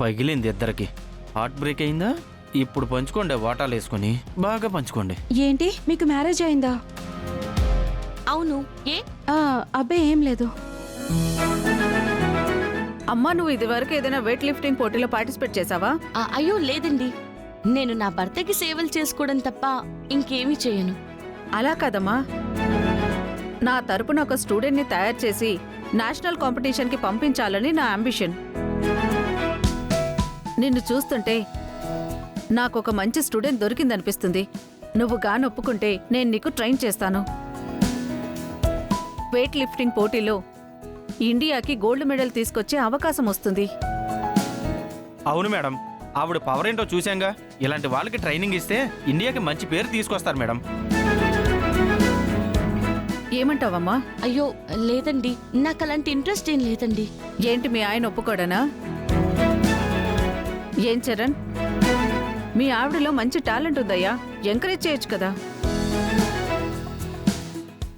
పగిలింది ఇద్దరికి. Heart break అయిందా? ఇప్పుడు పంచుకోండి, వాటాలు వేసుకొని బాగా పంచుకోండి. ఏంటి మీకు మ్యారేజ్ అయిందా? అవును. ఏ అబ్బే ఏం లేదు. అమ్మా, నువ్వు ఇదివరకు ఏదైనా వెయిట్ లిఫ్టింగ్ పోటీలో పార్టిసిపేట్ చేసావా? అయ్యో లేదండి, నేను నా భర్తకి సేవలు చేసుకోవడం తప్ప ఇంకేమీ చేయను. అలా కదమ్మా, నా తరపున ఒక స్టూడెంట్ని తయారు చేసి నేషనల్ కాంపిటీషన్కి పంపించాలని నా అంబిషన్. నిన్ను చూస్తుంటే నాకొక మంచి స్టూడెంట్ దొరికిందనిపిస్తుంది. నువ్వు గాని ఒప్పుకుంటే నేను నీకు ట్రైన్ చేస్తాను. వెయిట్ లిఫ్టింగ్ పోటీలో ఇండియాకి గోల్డ్ మెడల్ తీసుకొచ్చే అవకాశం వస్తుంది. అవును మేడం, ఆవిడ పవర్ ఏంటో చూశాంగా. ఇలాంటి వాళ్ళకి ట్రైనింగ్ ఇస్తే ఇండియాకి మంచి పేరు తీసుకొస్తారు మేడం. ఏమంటావమ్మా? అయ్యో లేదండి, నాకు అలాంటి ఇంట్రెస్ట్ ఏం లేదండి. ఏంటి మీ ఆయన ఒప్పుకోడనా? ఏం చరణ్, మీ ఆవిడలో మంచి టాలెంట్ ఉందయ్యా, ఎంకరేజ్ చేయొచ్చు కదా.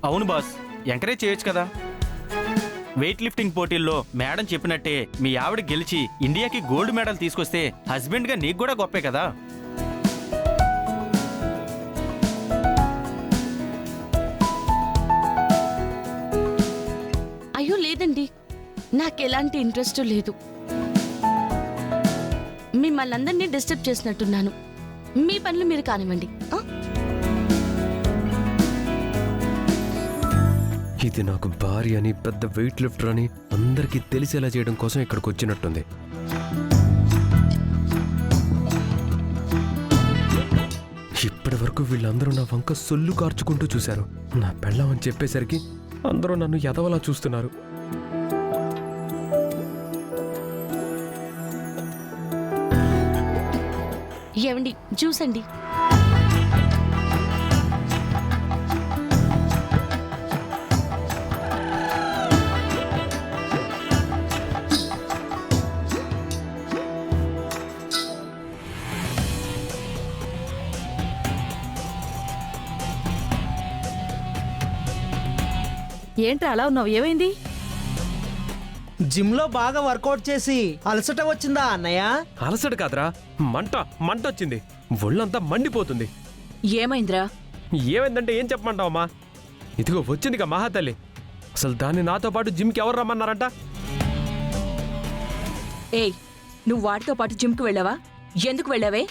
అవును బాస్, ఎంకరేజ్ చేయొచ్చు కదా. వెయిట్ లిఫ్టింగ్ పోటీల్లో మేడం చెప్పినట్టే మీ ఆవిడ గెలిచి ఇండియాకి గోల్డ్ మెడల్ తీసుకొస్తే హస్బెండ్గా నీకు కూడా గొప్పే కదా. అయ్యో లేదండి, నాకెలాంటి ఇంట్రెస్ట్ లేదు. మిమ్మల్ని అందరినీ డిస్టర్బ్ చేసినట్టున్నాను. మీ పనులు మీరు కానివ్వండి. ఇది నాకు భార్య అని, పెద్ద వెయిట్ లిఫ్టర్ అని అందరికీ తెలిసేలా చేయడం కోసం ఇక్కడికి వచ్చినట్టుంది. ఇప్పటి వరకు వీళ్ళందరూ నా వంక సొల్లు కార్చుకుంటూ చూశారు. నా పెళ్ళం అని చెప్పేసరికి అందరూ నన్ను ఎదవలా చూస్తున్నారు. ఏమండి, చూసండి. ఏంట్రా అలా ఉన్నావు, ఏమైంది? జిమ్ లో బాగా వర్కౌట్ చేసి అలసట వచ్చిందా అన్నయ్య? అలసట కాదురా, మంట వచ్చింది. ఒళ్ళంతా మండిపోతుంది. ఏమైందిరా? ఏమైందంటే ఏం చెప్పమంటావమ్మా? ఇదిగో వచ్చిందిగా మహాతల్లి. అసలు దాన్ని నాతో పాటు జిమ్కి ఎవరు రమ్మన్నారంట? ఏయ్, నువ్వు వాడితో పాటు జిమ్కి వెళ్ళావా? ఎందుకు వెళ్ళావే?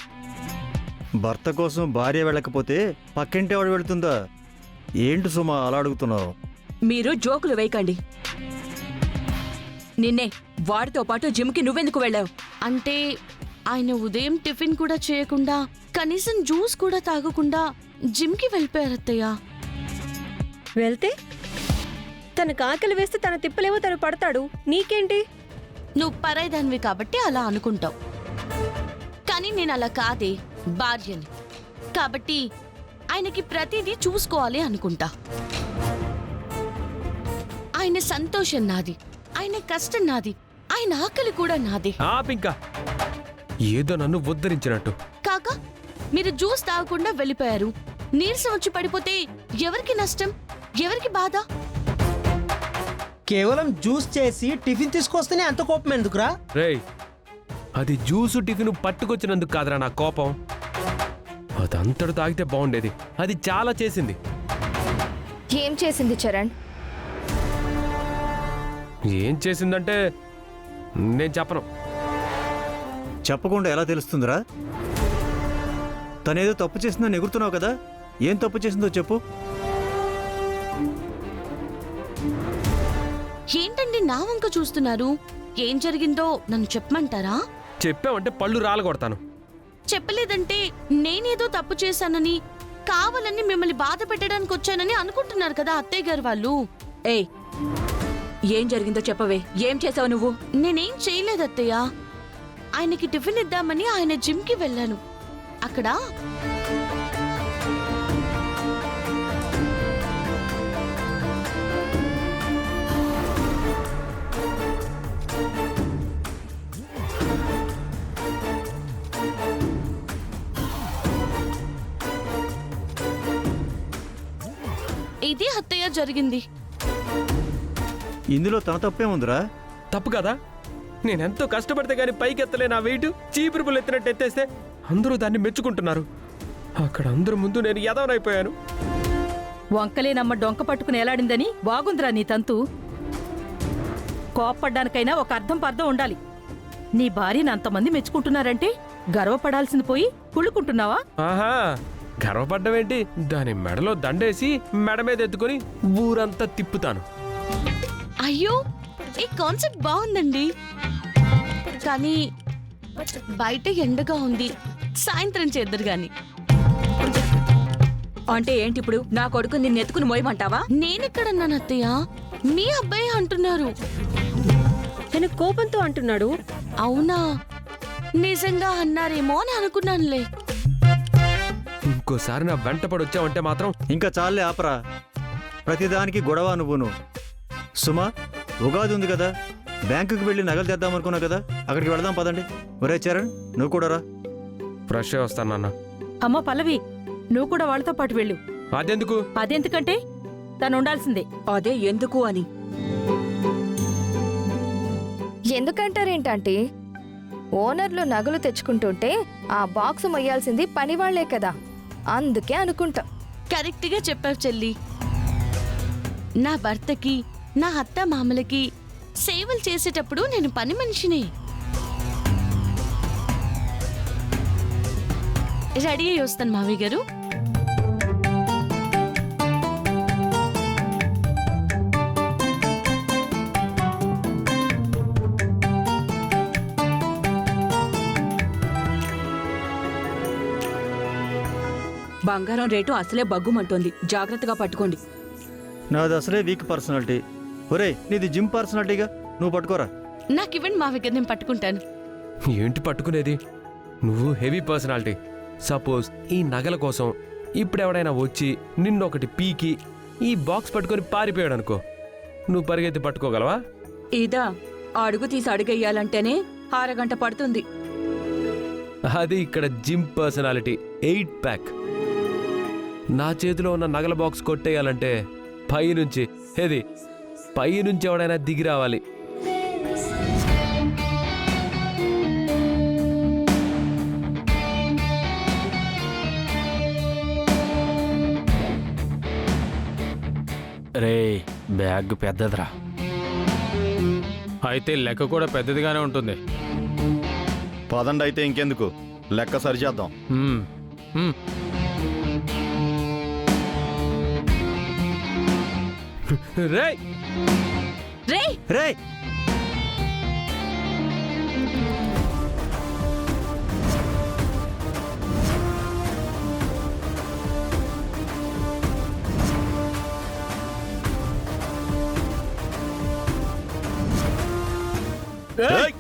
భర్త కోసం భార్య వెళ్ళకపోతే పక్కింటి వాడు వెళుతుందా? ఏంటి సుమా అలా అడుగుతున్నావు? మీరు జోకులు వేయకండి. నిన్నే వాడితో పాటు జిమ్కి నువ్వెందుకు వెళ్ళావు? అంటే ఆయన ఉదయం టిఫిన్ కూడా చేయకుండా, కనీసం జ్యూస్ కూడా తాగకుండా జిమ్కి వెళ్ళిపోయారు అత్తయ్య. వెళ్తే తనకు ఆకలి వేస్తే తన తిప్పలేమో తను పడతాడు, నీకేంటి? నువ్వు పరాయిదానివి కాబట్టి అలా అనుకుంటావు, కానీ నేను అలా కాదే, భార్యని కాబట్టి ఆయనకి ప్రతిదీ చూసుకోవాలి అనుకుంటా. ఆయన సంతోషం నాది, ఆయన కష్టం నాది, ఆయన ఆకలి కూడా నాది. ఆపింకా ఏదో నన్ను ఉద్ధరించినట్టు. కాక మీరు జ్యూస్ తాగకుండా వెళ్ళిపోయారు. నీరసం వచ్చి పడిపోతే ఎవరికి నష్టం, ఎవరికి బాధ? కేవలం జ్యూస్ చేసి టిఫిన్ తీసుకొస్తేనే అంత కోపం ఎందుకురా? రేయ్, అది జ్యూసు టిఫిన్ పట్టుకొచ్చినందుకు కాదురా నా కోపం. అదంతడు తాగితే బాగుండేది. అది చాలా చేసింది. ఏం చేసింది చరణ్? ఏం చేసిందంటే నేను చెప్పను. చెప్పకుండా ఎలా తెలుస్తుందిరా? తనేదో తప్పు చేసిందని ఎగురుతున్నావు కదా, ఏం తప్పు చేసిందో చెప్పు. ఏంటండి నా వంక చూస్తున్నారు? ఏం జరిగిందో నన్ను చెప్పమంటారా? చెప్పావంటే పళ్ళు రాలగొడతాను. చెప్పలేదంటే నేనేదో తప్పు చేశానని, కావాలని మిమ్మల్ని బాధ పెట్టడానికి వచ్చానని అనుకుంటున్నారు కదా అత్తయ్య గారు వాళ్ళు. ఏయ్, ఏం జరిగిందో చెప్పవే. ఏం చేసావు నువ్వు? నేనేం చేయలేదు అత్తయ్య. ఆయనకి టిఫిన్ ఇద్దామని ఆయన జిమ్కి వెళ్ళాను. అక్కడ ఇది అత్తయ్య జరిగింది. ఇందులో తన తప్పేముందిరా? తప్పు కదా? నేనెంతో కష్టపడితే గానీ పైకి ఎత్తలే నా వెయిట్ చీపురు పుల్ల ఎత్తినట్టు ఎత్తేస్తే అందరూ దాన్ని మెచ్చుకుంటున్నారు. అక్కడ అందరి ముందు నేను ఎదవనైపోయాను. వంకలేనమ్మ డొంక పట్టుకుని ఎలాడిందని బాగుందిరా నీ తంతు. కోప్పడ్డానికైనా ఒక అర్థం పర్థం ఉండాలి. నీ భార్యను అంతమంది మెచ్చుకుంటున్నారంటే గర్వపడాల్సింది పోయి కుళ్ళుకుంటున్నావా? ఆహా, గర్వపడ్డమేంటి? దాని మెడలో దండేసి మెడ మీద ఎత్తుకొని ఊరంతా తిప్పుతాను. అయ్యో, ఈ కాన్సెప్ట్ బాగుందండి. కానీ బయట ఎండగా ఉంది, సాయంత్రం చేద్దరు గాని. అంటే ఏంటి ఇప్పుడు నా కొడుకు నిన్ను ఎత్తుకుని మోయమంటావా? నేనెక్కడన్నాను అత్తయ్య? మీ అబ్బాయి అంటున్నారు. తన కోపంతో అంటున్నాడు. అవునా, నిజంగా అన్నారేమో అని అనుకున్నానులే. ఇంకోసారి నా వెంట పడి వచ్చావంటే మాత్రం ఇంకా చాలే ఆపరా, ప్రతిదానికి గొడవ నువ్వును. సుమా, ఉగాది ఉంది కదా, బ్యాంకుకి వెళ్ళి నగలు తెద్దాం అనుకున్నా కదా, అక్కడికి వెళదాం పదండి. ఒరే చరణ్, నువ్వు కూడా రా. ఫ్రెష్ వస్తానన్నా. అమ్మ పల్లవి, నువ్వు కూడా వాళ్ళతో పాటు వెళ్ళు. అదెందుకు? అదెందుకంటే తను ఉండాల్సిందే. అదే ఎందుకు అని. ఎందుకంటారేంటంటే ఓనర్లు నగలు తెచ్చుకుంటుంటే ఆ బాక్సు మొయ్యాల్సింది పనివాళ్లే కదా, అందుకే అనుకుంటా. కరెక్ట్ గా చెప్పావు చెల్లి. నా భర్తకి, నా అత్త మామలకి సేవలు చేసేటప్పుడు నేను పని మనిషినే. రెడీ అయ్యి వస్తాను మావి గారు. బంగారం రేటు అసలే బగ్గుమంటోంది, జాగ్రత్తగా పట్టుకోండి. నాది అసలే వీక్ పర్సనాలిటీ. ఒరే, నీది జిమ్ పర్సనాలిటీగా, నువ్వు పట్టుకోరా. నాకు ఇవ్వండి మావి గారు, నేను పట్టుకుంటాను. ఏంటి పట్టుకునేది? నువ్వు హెవీ పర్సనాలిటీ. సపోజ్ ఈ నగల కోసం ఇప్పుడెవడైనా వచ్చి నిన్నొకటి పీకి ఈ బాక్స్ పట్టుకొని పారిపోయాడు అనుకో, నువ్వు పరిగెత్తి పట్టుకోగలవా? ఇదా అడుగు తీసి అడుగెయ్యాలంటేనే అరగంట పడుతుంది. అది ఇక్కడ జిమ్ పర్సనాలిటీ 8 ప్యాక్. నా చేతిలో ఉన్న నగల బాక్స్ కొట్టేయాలంటే పైనుంచి ఎవడైనా దిగి రావాలి. రే, బ్యాగ్ పెద్దదిరా. అయితే లెక్క కూడా పెద్దదిగానే ఉంటుంది. పదండి అయితే, ఇంకెందుకు, లెక్క సరిచేద్దాం. మ్మ్. మ్మ్. రేయ్, రే, రే, ఏయ్!